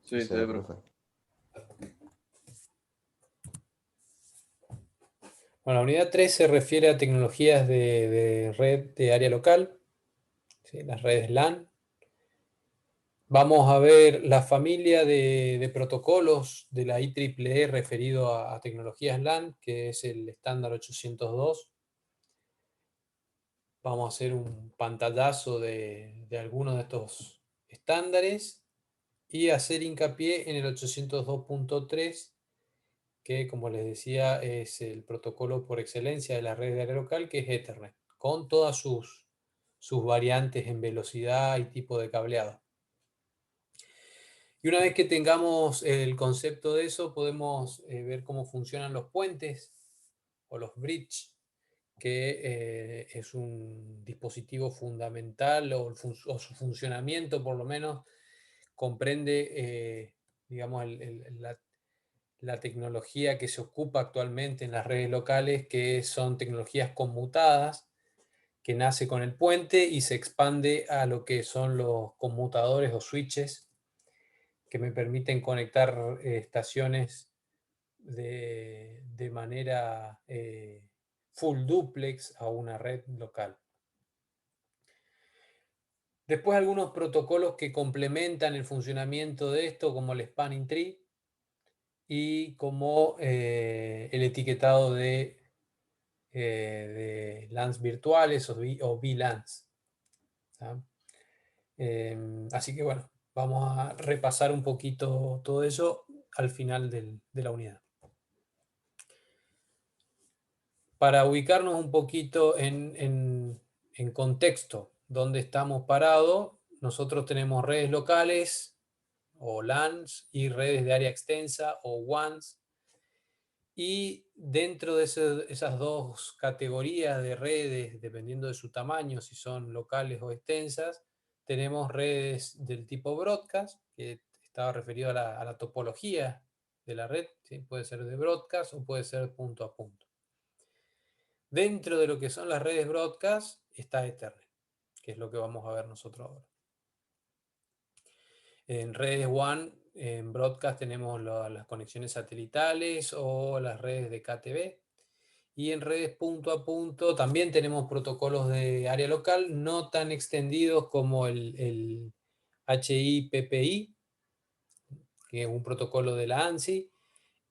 Sí, se se ve, ve, profe. profe. Bueno, la unidad 3 se refiere a tecnologías de red de área local, ¿sí? Las redes LAN. Vamos a ver la familia de protocolos de la IEEE referido a tecnologías LAN, que es el estándar 802. Vamos a hacer un pantallazo de algunos de estos estándares y hacer hincapié en el 802.3, que como les decía es el protocolo por excelencia de la red de área local, que es Ethernet, con todas sus variantes en velocidad y tipo de cableado. Y una vez que tengamos el concepto de eso, podemos ver cómo funcionan los puentes o los bridge, que es un dispositivo fundamental o su funcionamiento por lo menos comprende, digamos, la tecnología que se ocupa actualmente en las redes locales, que son tecnologías conmutadas, que nace con el puente y se expande a lo que son los conmutadores o switches, que me permiten conectar estaciones de manera full duplex a una red local. Después algunos protocolos que complementan el funcionamiento de esto, como el Spanning Tree y como el etiquetado de LANs virtuales o VLANs. Así que bueno, vamos a repasar un poquito todo eso al final de la unidad. Para ubicarnos un poquito en contexto, donde estamos parados, nosotros tenemos redes locales o LANs y redes de área extensa o WANs. Y dentro de esas dos categorías de redes, dependiendo de su tamaño, si son locales o extensas, tenemos redes del tipo broadcast, que estaba referido a la topología de la red, ¿sí? Puede ser de broadcast o puede ser punto a punto. Dentro de lo que son las redes broadcast está Ethernet, que es lo que vamos a ver nosotros ahora. En redes WAN, en broadcast tenemos las conexiones satelitales o las redes de KTV. Y en redes punto a punto también tenemos protocolos de área local, no tan extendidos como el HIPPI, que es un protocolo de la ANSI.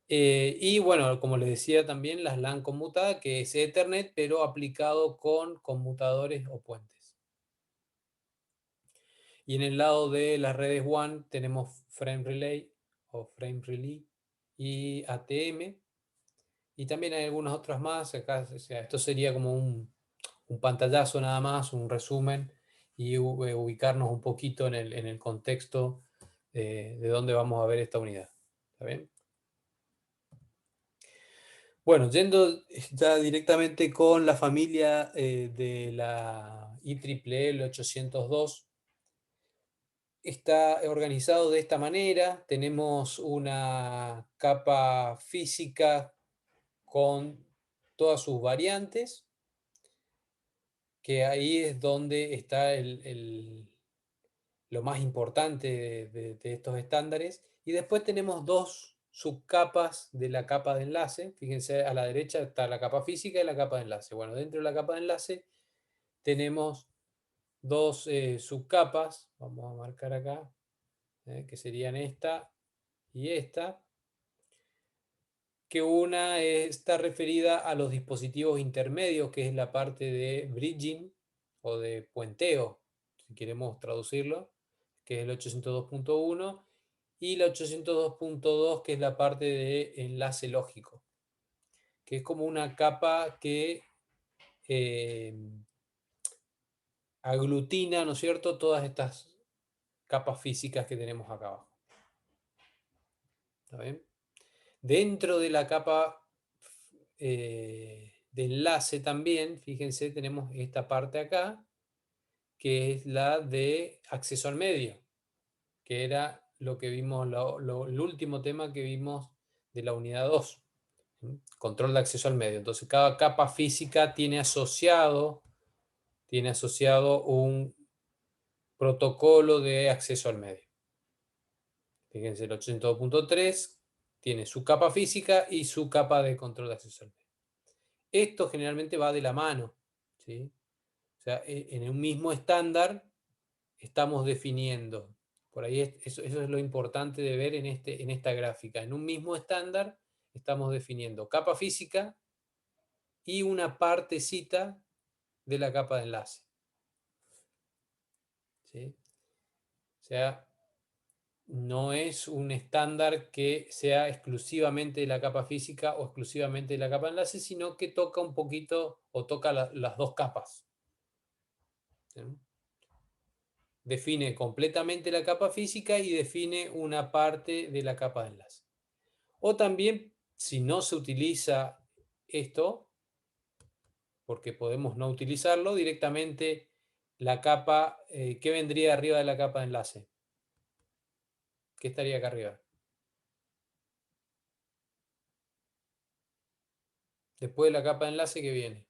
Y bueno, como les decía también, las LAN conmutadas, que es Ethernet, pero aplicado con conmutadores o puentes. Y en el lado de las redes WAN tenemos Frame Relay o Frame Relay y ATM. Y también hay algunas otras más. Acá, o sea, esto sería como un pantallazo nada más, un resumen, y ubicarnos un poquito en el contexto de dónde vamos a ver esta unidad. ¿Está bien? Bueno, yendo ya directamente con la familia de la IEEE, el 802, está organizado de esta manera. Tenemos una capa física con todas sus variantes, que ahí es donde está lo más importante de estos estándares. Y después tenemos dos subcapas de la capa de enlace. Fíjense, a la derecha está la capa física y la capa de enlace. Bueno, dentro de la capa de enlace tenemos dos subcapas. Vamos a marcar acá, que serían esta y esta. Que una está referida a los dispositivos intermedios, que es la parte de bridging o de puenteo, si queremos traducirlo, que es el 802.1, y la 802.2, que es la parte de enlace lógico, que es como una capa que aglutina, ¿no es cierto?, todas estas capas físicas que tenemos acá abajo. ¿Está bien? Dentro de la capa de enlace también, fíjense, tenemos esta parte acá, que es la de acceso al medio, que era lo que vimos, el último tema que vimos de la unidad 2, control de acceso al medio. Entonces cada capa física tiene asociado un protocolo de acceso al medio. Fíjense, el 802.3 tiene su capa física y su capa de control de acceso al medio. Esto generalmente va de la mano, ¿sí? O sea, en un mismo estándar estamos definiendo, por ahí eso es lo importante de ver en esta gráfica. En un mismo estándar estamos definiendo capa física y una partecita de la capa de enlace, ¿sí? O sea, no es un estándar que sea exclusivamente de la capa física o exclusivamente de la capa de enlace, sino que toca un poquito o toca las dos capas, ¿sí? Define completamente la capa física y define una parte de la capa de enlace. O también, si no se utiliza esto, porque podemos no utilizarlo, directamente la capa, ¿qué vendría arriba de la capa de enlace? ¿Qué estaría acá arriba? Después de la capa de enlace, ¿qué viene?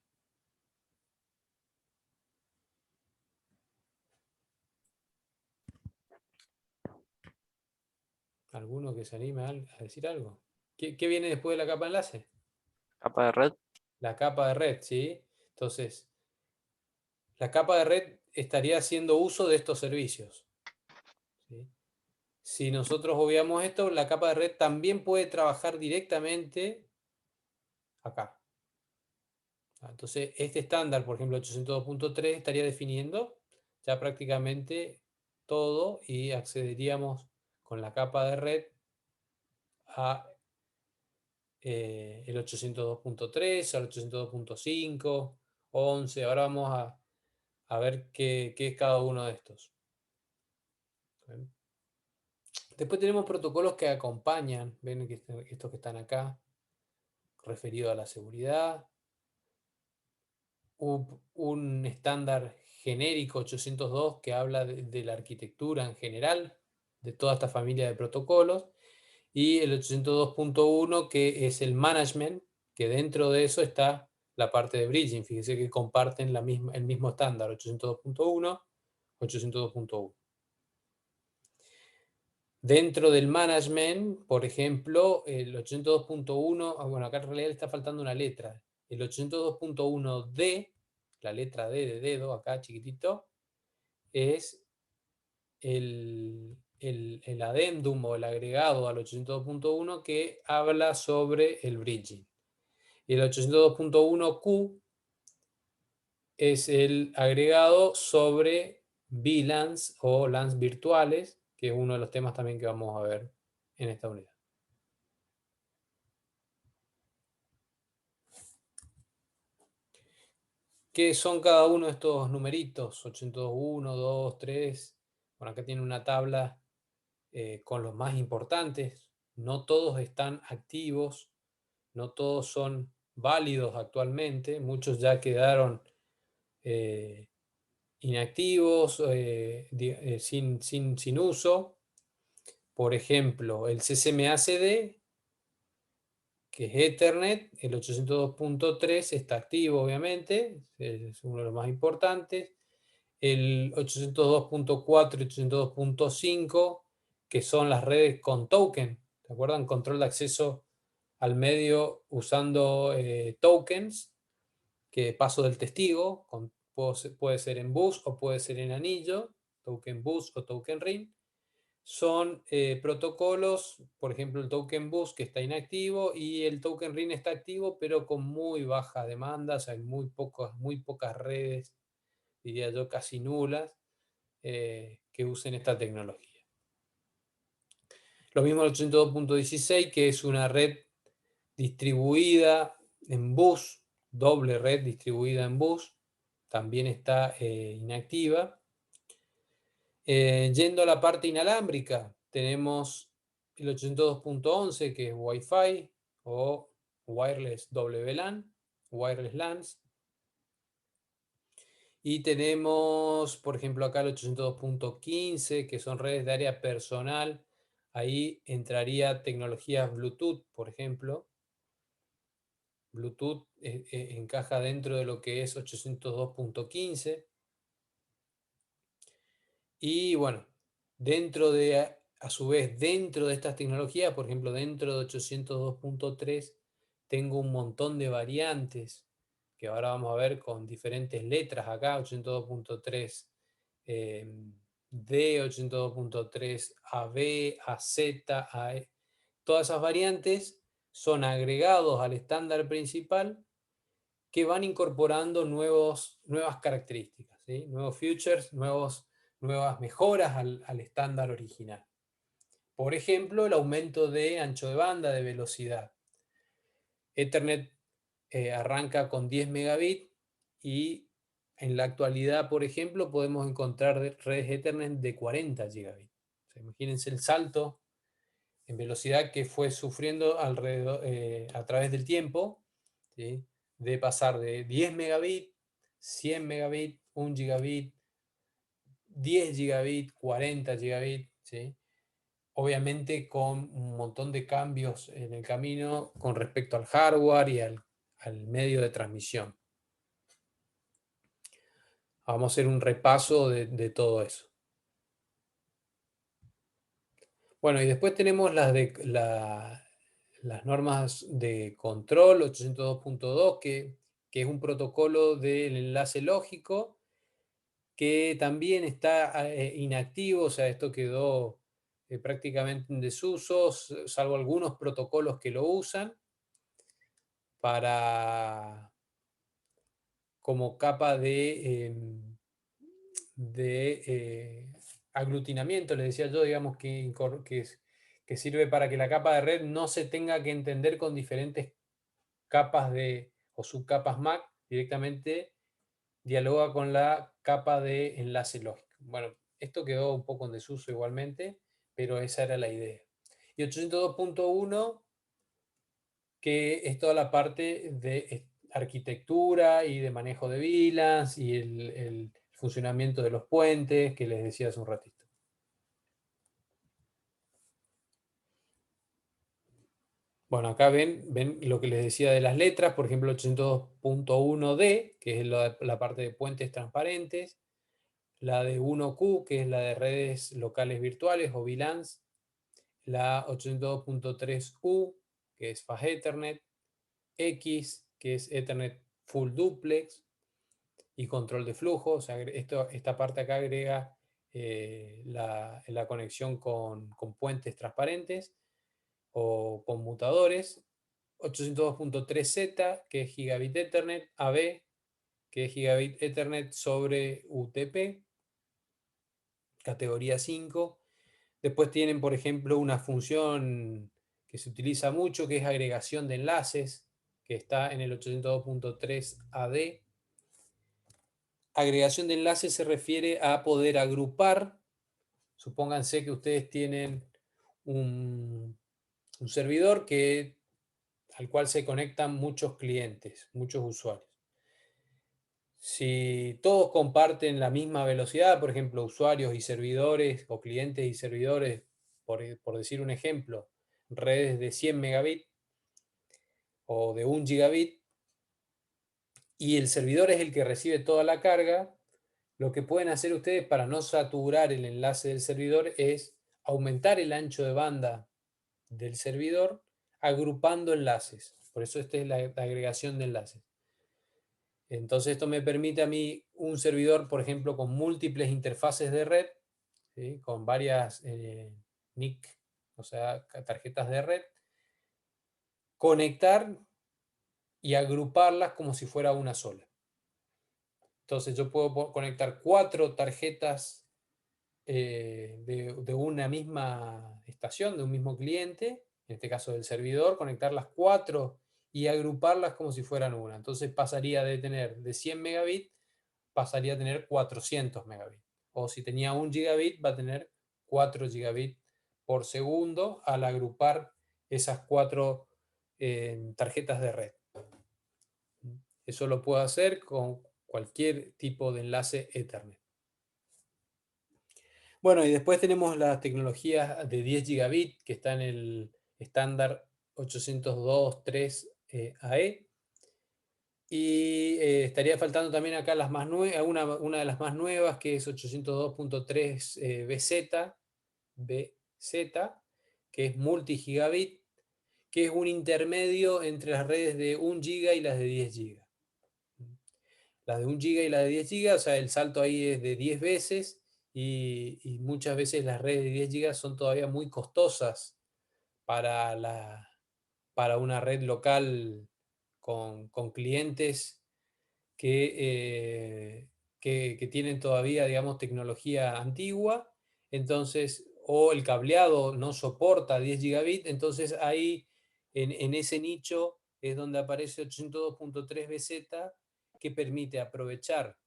¿Alguno que se anime a decir algo? ¿Qué viene después de la capa de enlace? Capa de red. La capa de red, ¿sí? Entonces, la capa de red estaría haciendo uso de estos servicios, ¿sí? Si nosotros obviamos esto, la capa de red también puede trabajar directamente acá. Entonces, este estándar, por ejemplo, 802.3, estaría definiendo ya prácticamente todo y accederíamos con la capa de red a el 802.3, al 802.5, 11. Ahora vamos a ver qué es cada uno de estos. ¿Ven? Después tenemos protocolos que acompañan, ven que estos que están acá, referido a la seguridad. Un estándar genérico 802 que habla de la arquitectura en general, de toda esta familia de protocolos, y el 802.1 que es el management, que dentro de eso está la parte de bridging. Fíjense que comparten el mismo estándar, 802.1, 802.1. Dentro del management, por ejemplo, el 802.1, bueno, acá en realidad le está faltando una letra. El 802.1D, la letra D de dedo, acá chiquitito, es el adendum o el agregado al 802.1 que habla sobre el bridging. Y el 802.1Q es el agregado sobre VLANs o LANs virtuales, que es uno de los temas también que vamos a ver en esta unidad. ¿Qué son cada uno de estos numeritos? 802.1, 2, 3. Bueno, acá tiene una tabla con los más importantes. No todos están activos, no todos son válidos actualmente. Muchos ya quedaron inactivos, sin uso. Por ejemplo, el CCMA-CD, que es Ethernet, el 802.3 está activo, obviamente, es uno de los más importantes. El 802.4 y 802.5, que son las redes con token, ¿te acuerdan? Control de acceso al medio usando tokens, que paso del testigo, puede ser en bus o puede ser en anillo, token bus o token ring. Son protocolos, por ejemplo el token bus que está inactivo y el token ring está activo, pero con muy baja demanda, o sea, hay muy pocas redes, diría yo casi nulas, que usen esta tecnología. Lo mismo el 82.16, que es una red distribuida en bus, doble red distribuida en bus, también está inactiva. Yendo a la parte inalámbrica, tenemos el 82.11, que es Wi-Fi o Wireless WLAN, Wireless LANs. Y tenemos, por ejemplo, acá el 802.15, que son redes de área personal. Ahí entraría tecnologías Bluetooth, por ejemplo. Bluetooth encaja dentro de lo que es 802.15. Y bueno, dentro de a su vez, dentro de estas tecnologías, por ejemplo, dentro de 802.3, tengo un montón de variantes que ahora vamos a ver con diferentes letras acá, 802.3 D, 802.3 AB, AZ, AE. Todas esas variantes son agregados al estándar principal que van incorporando nuevas características, ¿sí? Nuevos features, nuevas mejoras al estándar original. Por ejemplo, el aumento de ancho de banda, de velocidad. Ethernet arranca con 10 megabits y en la actualidad, por ejemplo, podemos encontrar redes Ethernet de 40 gigabits. O sea, imagínense el salto en velocidad que fue sufriendo a través del tiempo, ¿sí? De pasar de 10 megabits, 100 megabits, 1 gigabit, 10 gigabits, 40 gigabits, ¿sí? Obviamente con un montón de cambios en el camino con respecto al hardware y al medio de transmisión. Vamos a hacer un repaso de todo eso. Bueno, y después tenemos las normas de control 802.2, que es un protocolo del enlace lógico, que también está inactivo, o sea, esto quedó prácticamente en desuso, salvo algunos protocolos que lo usan como capa de aglutinamiento, les decía yo, digamos, que sirve para que la capa de red no se tenga que entender con diferentes capas o subcapas MAC, directamente dialoga con la capa de enlace lógico. Bueno, esto quedó un poco en desuso igualmente, pero esa era la idea. Y 802.1, que es toda la parte de arquitectura y de manejo de VLANs y el funcionamiento de los puentes que les decía hace un ratito. Bueno, acá ven lo que les decía de las letras, por ejemplo, 802.1D, que es la parte de puentes transparentes, la de 1Q, que es la de redes locales virtuales o VLANs, la 802.3U, que es Fast Ethernet, X, que es Ethernet Full Duplex, y control de flujo. O sea, esta parte acá agrega la conexión con puentes transparentes o conmutadores. 802.3Z, que es Gigabit Ethernet, AB, que es Gigabit Ethernet sobre UTP, categoría 5. Después tienen, por ejemplo, una función que se utiliza mucho, que es agregación de enlaces, que está en el 802.3 AD. Agregación de enlaces se refiere a poder agrupar. Supónganse que ustedes tienen un servidor al cual se conectan muchos clientes, muchos usuarios. Si todos comparten la misma velocidad, por ejemplo, usuarios y servidores, o clientes y servidores, por decir un ejemplo, redes de 100 megabits o de 1 gigabit, y el servidor es el que recibe toda la carga, lo que pueden hacer ustedes para no saturar el enlace del servidor es aumentar el ancho de banda del servidor agrupando enlaces. Por eso esta es la agregación de enlaces. Entonces esto me permite a mí un servidor, por ejemplo, con múltiples interfaces de red, ¿sí? Con varias NIC, o sea, tarjetas de red, conectar y agruparlas como si fuera una sola. Entonces yo puedo conectar 4 tarjetas de una misma estación, de un mismo cliente, en este caso del servidor, conectar las 4 y agruparlas como si fueran una. Entonces pasaría de tener de 100 megabits, pasaría a tener 400 megabits. O si tenía 1 gigabit, va a tener 4 gigabits por segundo al agrupar esas 4 tarjetas de red. Eso lo puedo hacer con cualquier tipo de enlace Ethernet. Bueno, y después tenemos las tecnologías de 10 gigabit que está en el estándar 802.3 AE. Y estaría faltando también acá las más una de las más nuevas, que es 802.3 BZ, que es multigigabit, que es un intermedio entre las redes de 1 GB y las de 10 GB. Las de 1 GB y las de 10 GB, o sea, el salto ahí es de 10 veces y muchas veces las redes de 10 GB son todavía muy costosas para, para una red local con clientes que tienen todavía, digamos, tecnología antigua, entonces, o el cableado no soporta 10 gigabit, entonces ahí en ese nicho es donde aparece 802.3BZ que permite aprovechar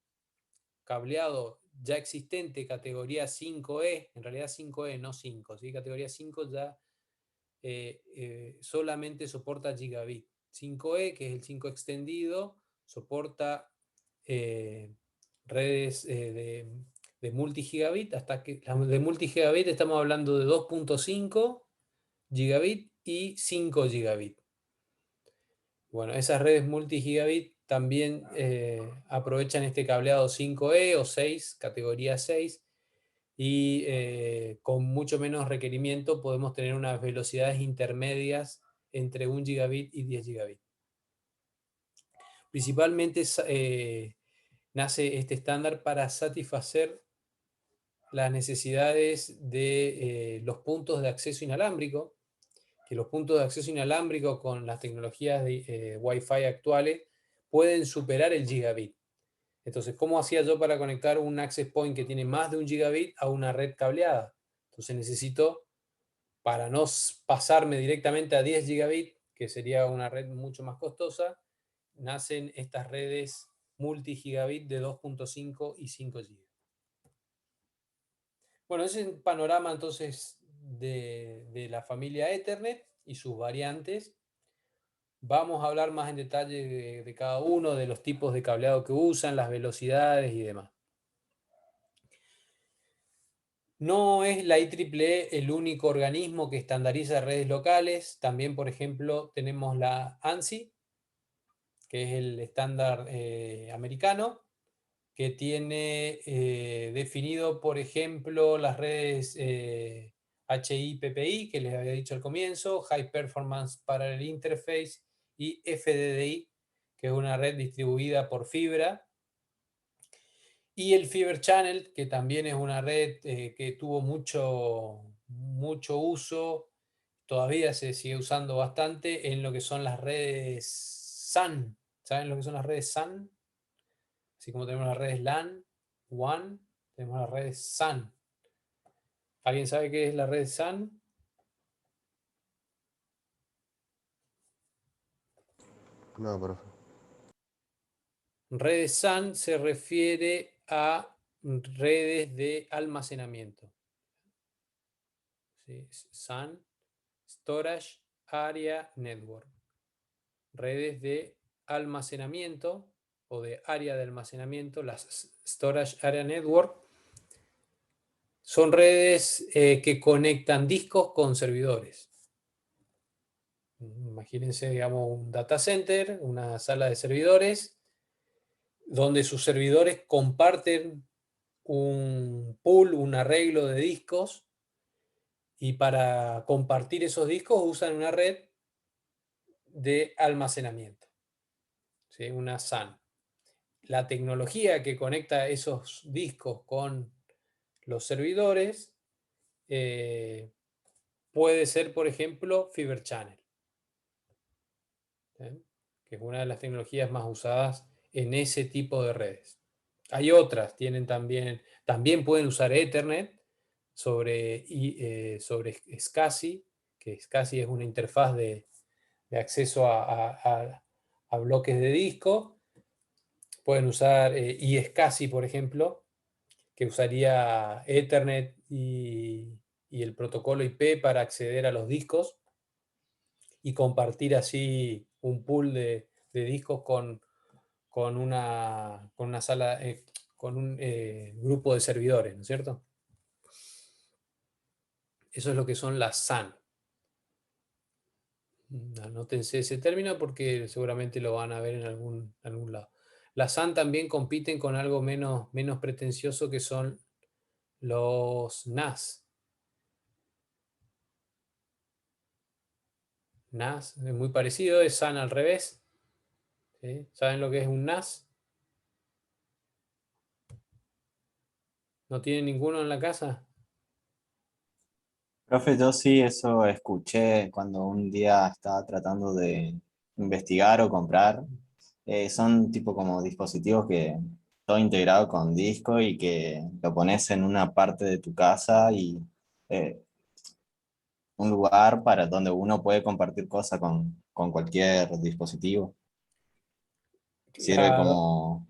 cableado ya existente, categoría 5E, en realidad 5E, no 5, ¿sí? Categoría 5 ya solamente soporta gigabit. 5E, que es el 5 extendido, soporta redes de multigigabit, hasta que de multigigabit estamos hablando de 2.5 gigabit y 5 gigabit. Bueno, esas redes multigigabit también aprovechan este cableado 5E o 6, categoría 6, y con mucho menos requerimiento podemos tener unas velocidades intermedias entre 1 gigabit y 10 gigabit. Principalmente nace este estándar para satisfacer las necesidades de los puntos de acceso inalámbrico, que los puntos de acceso inalámbrico con las tecnologías de Wi-Fi actuales pueden superar el gigabit. Entonces, ¿cómo hacía yo para conectar un access point que tiene más de 1 gigabit a una red cableada? Entonces necesito, para no pasarme directamente a 10 gigabit, que sería una red mucho más costosa, nacen estas redes multigigabit de 2.5 y 5 GB. Bueno, ese es un panorama entonces de la familia Ethernet y sus variantes. Vamos a hablar más en detalle de cada uno, de los tipos de cableado que usan, las velocidades y demás. No es la IEEE el único organismo que estandariza redes locales. También, por ejemplo, tenemos la ANSI, que es el estándar americano, que tiene definido, por ejemplo, las redes HIPPI, que les había dicho al comienzo, High Performance Parallel Interface, y FDDI, que es una red distribuida por fibra, y el Fiber Channel, que también es una red que tuvo mucho uso, todavía se sigue usando bastante en lo que son las redes SAN. ¿Saben lo que son las redes SAN? Así como tenemos las redes LAN, WAN, tenemos las redes SAN. ¿Alguien sabe qué es la red SAN? No, profe. Redes SAN se refiere a redes de almacenamiento. ¿Sí? SAN, Storage Area Network. Redes de almacenamiento o de área de almacenamiento, las Storage Area Network, son redes que conectan discos con servidores. Imagínense, digamos, un data center, una sala de servidores, donde sus servidores comparten un pool, un arreglo de discos, y para compartir esos discos usan una red de almacenamiento, ¿sí? Una SAN. La tecnología que conecta esos discos con los servidores puede ser, por ejemplo, Fiber Channel, ¿sí? Que es una de las tecnologías más usadas en ese tipo de redes. Hay otras, también pueden usar Ethernet sobre SCSI, que SCSI es una interfaz de acceso a bloques de disco. Pueden usar iSCSI, por ejemplo, que usaría Ethernet y el protocolo IP para acceder a los discos y compartir así un pool de discos con una sala, con un grupo de servidores, ¿no es cierto? Eso es lo que son las SAN. Anótense ese término porque seguramente lo van a ver en algún lado. Las SAN también compiten con algo menos pretencioso, que son los NAS. NAS es muy parecido, es SAN al revés. ¿Sí? ¿Saben lo que es un NAS? ¿No tienen ninguno en la casa? Profe, yo sí eso escuché cuando un día estaba tratando de investigar o comprar. Son tipo como dispositivos que todo integrado con disco y que lo pones en una parte de tu casa y eh, un lugar para donde uno puede compartir cosas con cualquier dispositivo. Sirve Claro, como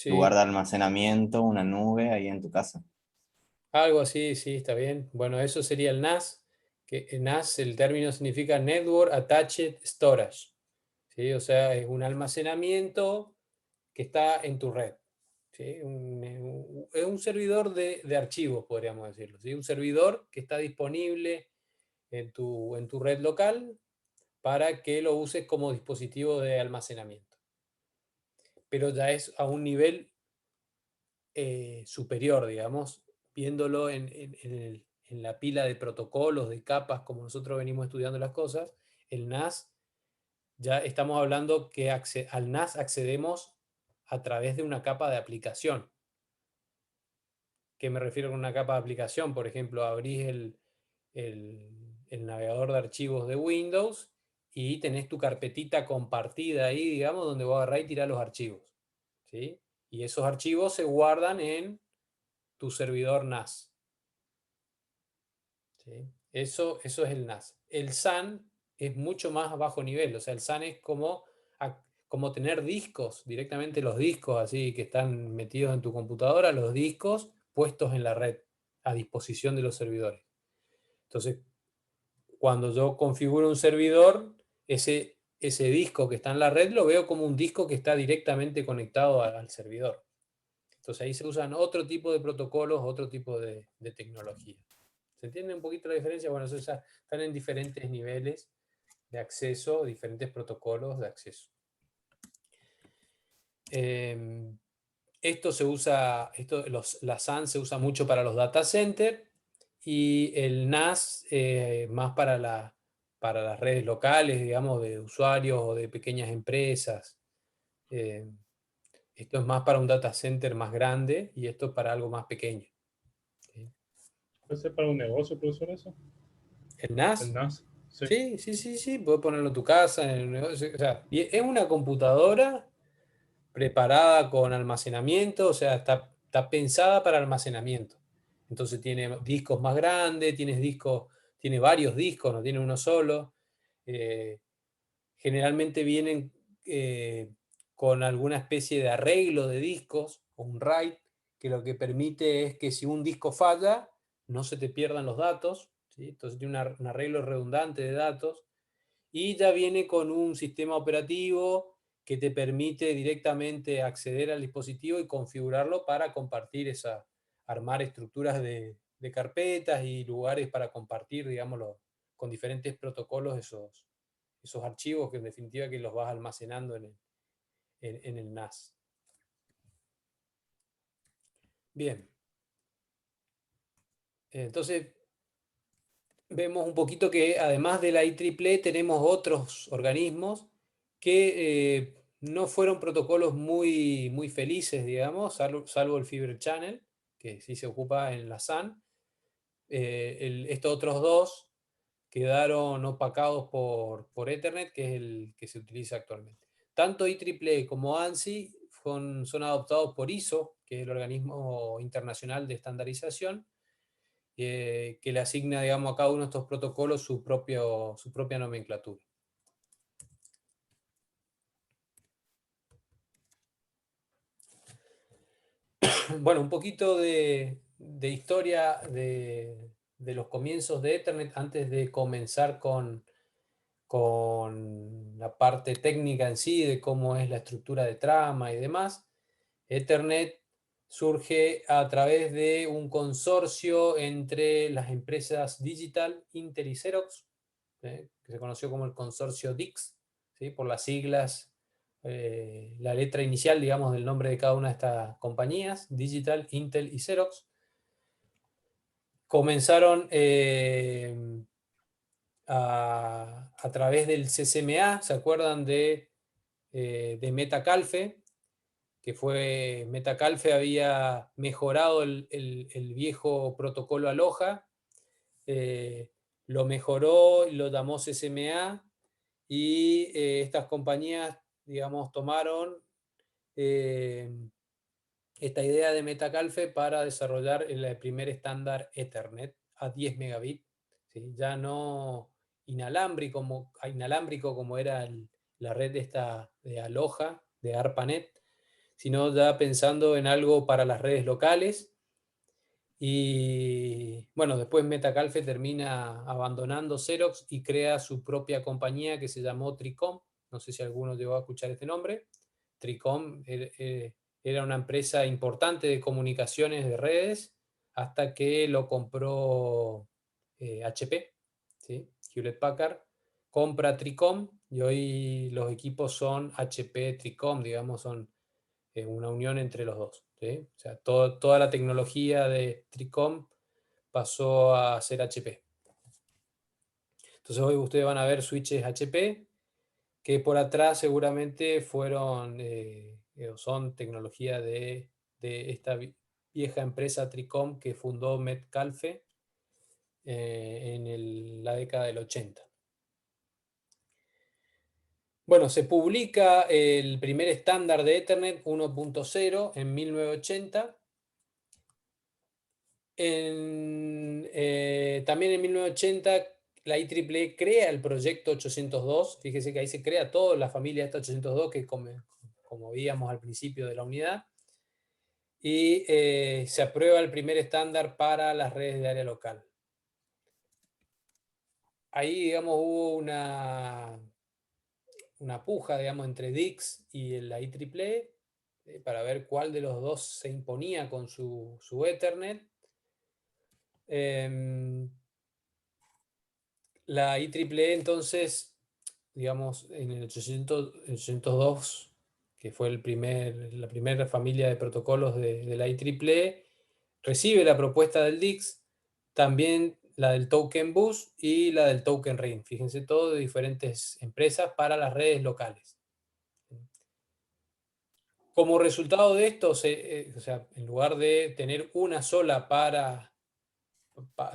lugar sí. de almacenamiento, una nube ahí en tu casa. Algo así, sí, está bien. Bueno, eso sería el NAS, que el NAS, el término significa Network Attached Storage, ¿sí? O sea, es un almacenamiento que está en tu red, ¿sí? Es un servidor de archivos, podríamos decirlo, ¿sí? Un servidor que está disponible en tu red local para que lo uses como dispositivo de almacenamiento. Pero ya es a un nivel superior, digamos, viéndolo en la pila de protocolos, de capas, como nosotros venimos estudiando las cosas. El NAS, ya estamos hablando que al NAS accedemos a través de una capa de aplicación. ¿Qué me refiero con una capa de aplicación? Por ejemplo, abrís el navegador de archivos de Windows y tenés tu carpetita compartida ahí, digamos, donde vos agarrás y tirás los archivos, ¿sí? Y esos archivos se guardan en tu servidor NAS, ¿sí? Eso es el NAS. El SAN es mucho más a bajo nivel, o sea, el SAN es como tener discos, directamente los discos así que están metidos en tu computadora, los discos puestos en la red, a disposición de los servidores. Entonces, cuando yo configuro un servidor, ese disco que está en la red lo veo como un disco que está directamente conectado al servidor. Entonces ahí se usan otro tipo de protocolos, otro tipo de tecnología. ¿Se entiende un poquito la diferencia? Bueno, eso ya están en diferentes niveles de acceso, diferentes protocolos de acceso. Esto se usa, la SAN se usa mucho para los data centers y el NAS más para las redes locales, digamos, de usuarios o de pequeñas empresas. Eh, Esto es más para un data center más grande y esto para algo más pequeño, ¿sí? ¿Puede ser para un negocio, profesor, eso? ¿El El NAS? NAS. Sí. Sí, sí, sí, sí, puedes ponerlo en tu casa, en el negocio. O sea, y es una computadora preparada con almacenamiento, o sea, está pensada para almacenamiento. Entonces tiene discos más grandes, tiene varios discos, no tiene uno solo. Eh, Generalmente vienen con alguna especie de arreglo de discos o un RAID, que lo que permite es que si un disco falla, no se te pierdan los datos, ¿sí? Entonces tiene un arreglo redundante de datos y ya viene con un sistema operativo que te permite directamente acceder al dispositivo y configurarlo para compartir armar estructuras de carpetas y lugares para compartir, digámoslo, con diferentes protocolos esos archivos que en definitiva que los vas almacenando en el NAS. Bien, entonces vemos un poquito que además de la IEEE tenemos otros organismos que no fueron protocolos muy, muy felices, digamos, salvo el Fibre Channel, que sí se ocupa en la SAN. Estos otros dos quedaron opacados por Ethernet, que es el que se utiliza actualmente. Tanto IEEE como ANSI son adoptados por ISO, que es el organismo internacional de estandarización, que le asigna, digamos, a cada uno de estos protocolos su propia nomenclatura. Bueno, un poquito de historia de los comienzos de Ethernet antes de comenzar con la parte técnica en sí, de cómo es la estructura de trama y demás. Ethernet surge a través de un consorcio entre las empresas Digital, Intel y Xerox, que se conoció como el consorcio DICS, ¿sí? Por las siglas, la letra inicial, digamos, del nombre de cada una de estas compañías, Digital, Intel y Xerox. Comenzaron a a través del CCMA, ¿se acuerdan de Metcalfe? Que fue, Metcalfe había mejorado el viejo protocolo Aloha, lo mejoró, lo llamó CCMA, y estas compañías, digamos, tomaron esta idea de Metcalfe para desarrollar el primer estándar Ethernet a 10 megabits, ¿sí? Ya no inalámbrico como era la red de Aloha, de ARPANET, sino ya pensando en algo para las redes locales. Y bueno, después Metcalfe termina abandonando Xerox y crea su propia compañía que se llamó Tricom. No sé si alguno llegó a escuchar este nombre. Tricom era una empresa importante de comunicaciones de redes hasta que lo compró HP, ¿sí? Hewlett Packard compra Tricom y hoy los equipos son HP Tricom, digamos, son una unión entre los dos, ¿sí? O sea, toda la tecnología de Tricom pasó a ser HP. Entonces hoy ustedes van a ver switches HP que por atrás seguramente fueron son tecnología de esta vieja empresa Tricom que fundó Metcalfe en la década del 80. Bueno, se publica el primer estándar de Ethernet 1.0 en 1980. También en 1980 la IEEE crea el proyecto 802. Fíjese que ahí se crea toda la familia esta 802 que como veíamos al principio de la unidad. Y se aprueba el primer estándar para las redes de área local. Ahí, digamos, hubo una puja, digamos, entre DICS y la IEEE para ver cuál de los dos se imponía con su Ethernet. La IEEE entonces, digamos, en el 802, que fue la primera familia de protocolos de la IEEE, recibe la propuesta del DICS, también la del Token Bus y la del Token Ring. Fíjense, todo de diferentes empresas para las redes locales. Como resultado de esto, o sea, en lugar de tener una sola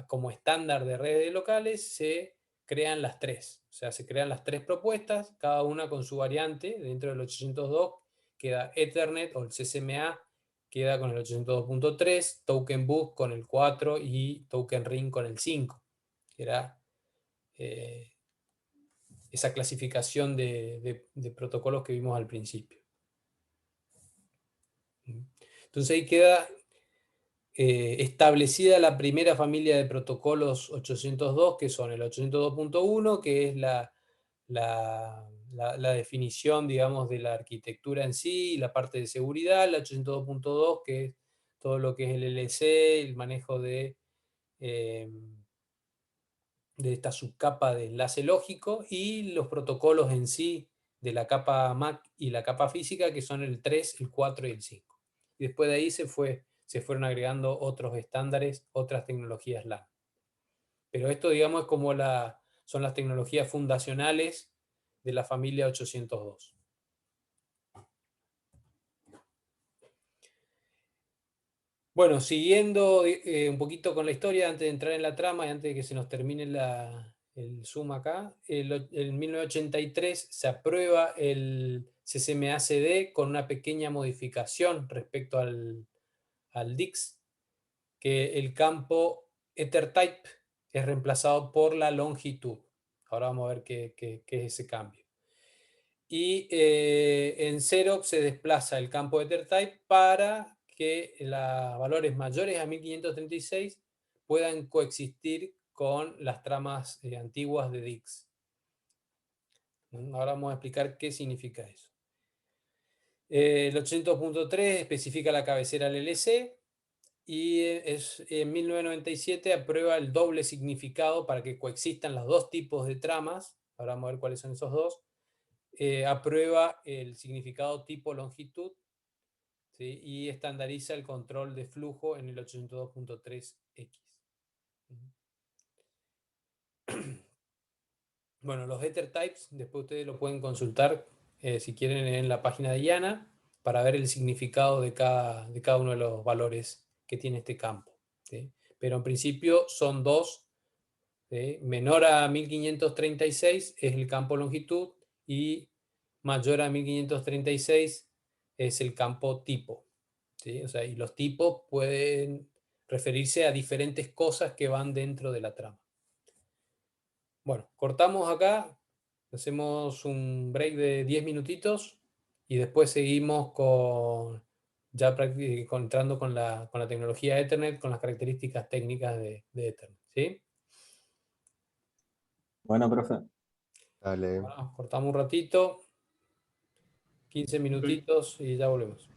como estándar de redes locales, se crean las tres. O sea, se crean las tres propuestas, cada una con su variante. Dentro del 802 queda Ethernet o el CCMA, queda con el 802.3, Token Bus con el 4 y Token Ring con el 5. Que era esa clasificación de protocolos que vimos al principio. Entonces ahí queda establecida la primera familia de protocolos 802, que son el 802.1, que es la definición, digamos, de la arquitectura en sí, la parte de seguridad, el 802.2, que es todo lo que es el LC, el manejo de esta subcapa de enlace lógico, y los protocolos en sí de la capa MAC y la capa física, que son el 3, el 4 y el 5. Y después de ahí se fueron agregando otros estándares, otras tecnologías LAN. Pero esto, digamos, es como son las tecnologías fundacionales de la familia 802. Bueno, siguiendo un poquito con la historia, antes de entrar en la trama y antes de que se nos termine el Zoom acá, en 1983 se aprueba el CCMA-CD con una pequeña modificación respecto al DICS, que el campo EtherType es reemplazado por la longitud. Ahora vamos a ver qué es ese cambio. Y en Xerox se desplaza el campo EtherType para que los valores mayores a 1536 puedan coexistir con las tramas antiguas de DICS. Ahora vamos a explicar qué significa eso. El 800.3 especifica la cabecera LLC y en 1997 aprueba el doble significado para que coexistan los dos tipos de tramas. Ahora vamos a ver cuáles son esos dos. Aprueba el significado tipo longitud, ¿sí? Y estandariza el control de flujo en el 802.3X. Bueno, los Ether types, después ustedes lo pueden consultar si quieren en la página de IANA para ver el significado de cada uno de los valores que tiene este campo. ¿Sí? Pero en principio son dos. ¿Sí? Menor a 1536 es el campo longitud y mayor a 1536 es el campo tipo. ¿Sí? O sea, y los tipos pueden referirse a diferentes cosas que van dentro de la trama. Bueno, cortamos acá, hacemos un break de 10 minutitos y después seguimos entrando con la tecnología Ethernet, con las características técnicas de Ethernet. ¿Sí? Bueno, profe. Dale. Bueno, cortamos un ratito, 15 minutitos y ya volvemos.